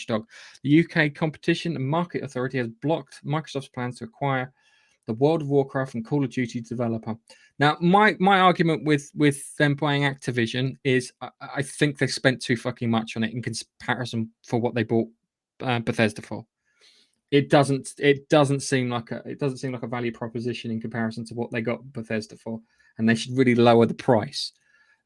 watchdog. The UK Competition and Market Authority has blocked Microsoft's plans to acquire the World of Warcraft and Call of Duty developer. Now, my argument with them buying Activision is I think they spent too fucking much on it in comparison for what they bought Bethesda for. It doesn't seem like a value proposition in comparison to what they got Bethesda for, and they should really lower the price.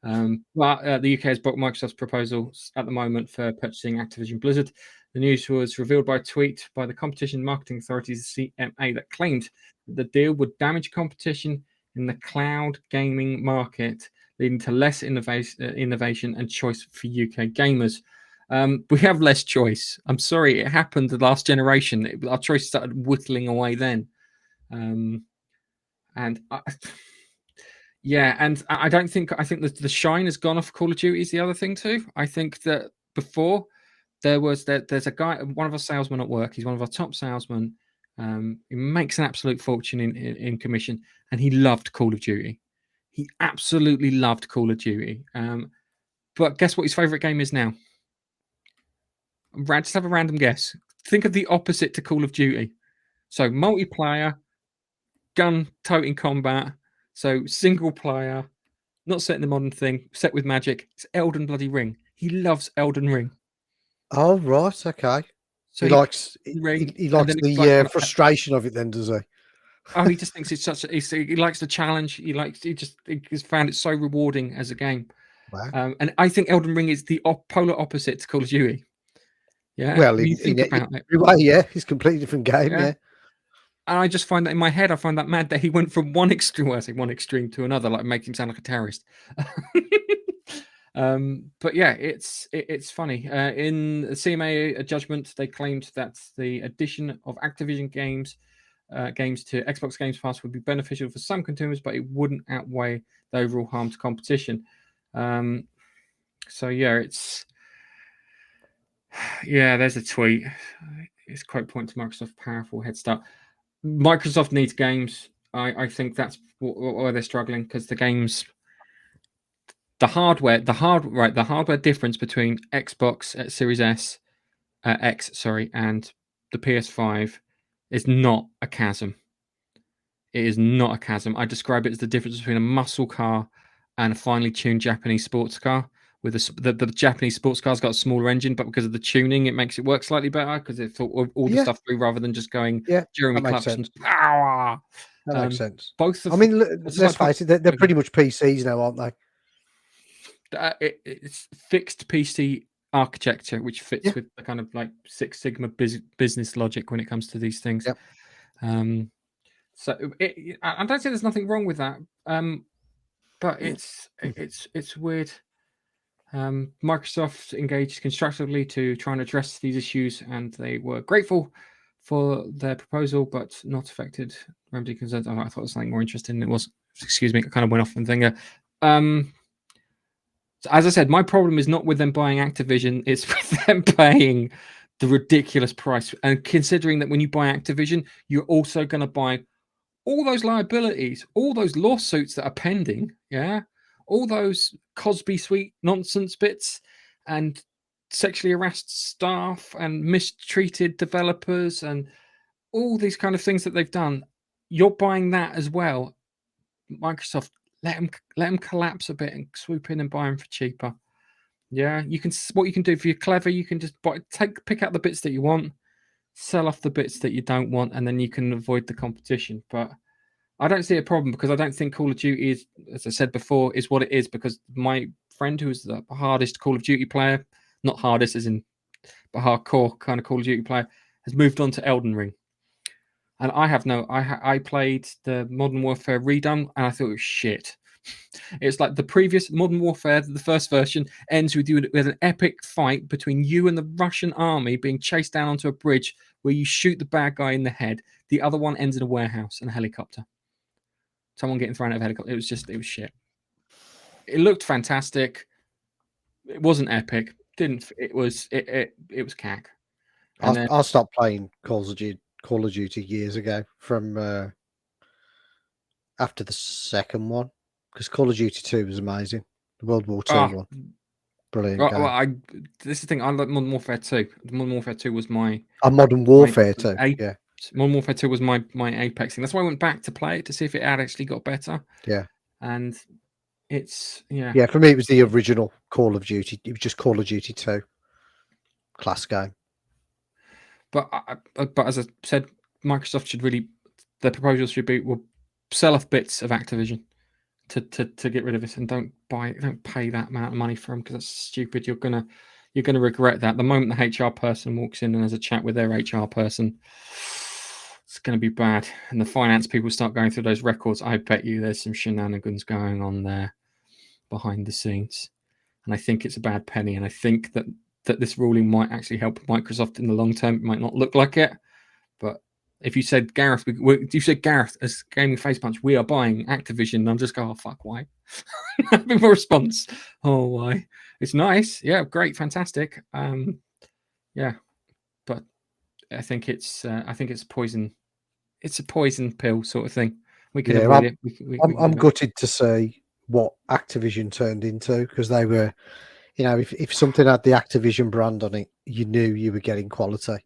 But the UK has blocked Microsoft's proposals at the moment for purchasing Activision Blizzard. The news was revealed by a tweet by the Competition Marketing Authority's CMA that claimed that the deal would damage competition in the cloud gaming market, leading to less innovation and choice for UK gamers. We have less choice. I'm sorry, it happened the last generation. Our choice started whittling away then. And I don't think the shine has gone off Call of Duty is the other thing too. I think that before there's a guy, one of our salesmen at work. He's one of our top salesmen. He makes an absolute fortune in commission, and he loved Call of Duty. He absolutely loved Call of Duty. But guess what his favorite game is now? Just have a random guess. Think of the opposite to Call of Duty. So multiplayer, gun-toting combat. So single player, not set in the modern thing, set with magic. It's Elden bloody Ring. He loves Elden Ring. Oh right, okay. So he likes the frustration of it, then, does he? Oh, he just thinks it's he likes the challenge. He just found it so rewarding as a game. Wow. And I think Elden Ring is the polar opposite to Call of Duty. Yeah. Well, think about it. Yeah, it's a completely different game. Yeah. And I just find that in my head, I find that mad that he went from one extreme to another, like making him sound like a terrorist. But yeah, it's funny. In the CMA judgment, they claimed that the addition of Activision games to Xbox Games Pass would be beneficial for some consumers, but it wouldn't outweigh the overall harm to competition. So yeah, there's a tweet. It's quote point to Microsoft powerful head start. Microsoft needs games. I think that's why they're struggling, because the games, the hardware difference between Xbox Series X, and the PS5 is not a chasm. It is not a chasm. I describe it as the difference between a muscle car and a finely tuned Japanese sports car. With the Japanese sports car's got a smaller engine, but because of the tuning, it makes it work slightly better because it thought all the stuff through rather than just going Jeremy Clarkson's power. That makes sense. Both. Let's face it, they're pretty much PCs now, aren't they? It's fixed PC architecture, which fits with the kind of like Six Sigma business logic when it comes to these things. Yep. So I don't say there's nothing wrong with that, but it's weird. Microsoft engaged constructively to try and address these issues, and they were grateful for their proposal, but not affected remedy concerns. I thought it was something more interesting. It was, excuse me, it kind of went off and thing. So as I said, my problem is not with them buying Activision; it's with them paying the ridiculous price. And considering that when you buy Activision, you're also going to buy all those liabilities, all those lawsuits that are pending, all those Cosby Suite nonsense bits, and sexually harassed staff and mistreated developers and all these kind of things that they've done. You're buying that as well. Microsoft, let them collapse a bit and swoop in and buy them for cheaper. Yeah, what you can do if you're clever, you can just pick out the bits that you want, sell off the bits that you don't want, and then you can avoid the competition. But I don't see a problem, because I don't think Call of Duty is, as I said before, is what it is because my friend, who's the hardest Call of Duty player, not hardest as in, but hardcore kind of Call of Duty player, has moved on to Elden Ring. And I played the Modern Warfare redone, and I thought it was shit. It's like the previous Modern Warfare, the first version, ends with you with an epic fight between you and the Russian army being chased down onto a bridge where you shoot the bad guy in the head. The other one ends in a warehouse and a helicopter. Someone getting thrown out of a helicopter. It was shit. It looked fantastic. It wasn't epic. It was cack. I stopped playing Call of Duty years ago from after the second one, because Call of Duty 2 was amazing. The World War II one. Brilliant Well, game. this is the thing. I like Modern Warfare 2. Modern Warfare 2 was my Modern Warfare too. Yeah. Modern Warfare 2 was my apex thing. That's why I went back to play it to see if it had actually got better. Yeah. And it's Yeah. For me, it was the original Call of Duty. It was just Call of Duty 2. Class game. But as I said, Microsoft should really, their proposal should be, we'll sell off bits of Activision to get rid of it, and don't pay that amount of money for them, because that's stupid. You're gonna regret that. The moment the HR person walks in and has a chat with their HR person, it's gonna be bad. And the finance people start going through those records. I bet you there's some shenanigans going on there behind the scenes, and I think it's a bad penny. And I think that this ruling might actually help Microsoft in the long term. It might not look like it, but if you said, Gareth, Gareth as Gaming Face Punch, we are buying Activision, and I'm just going, oh fuck, why? A bit more response. Oh, why? It's nice, yeah, great, fantastic. Yeah, but I think it's poison. It's a poison pill sort of thing. We can avoid it. I'm gutted to see what Activision turned into, because they were, if something had the Activision brand on it, you knew you were getting quality.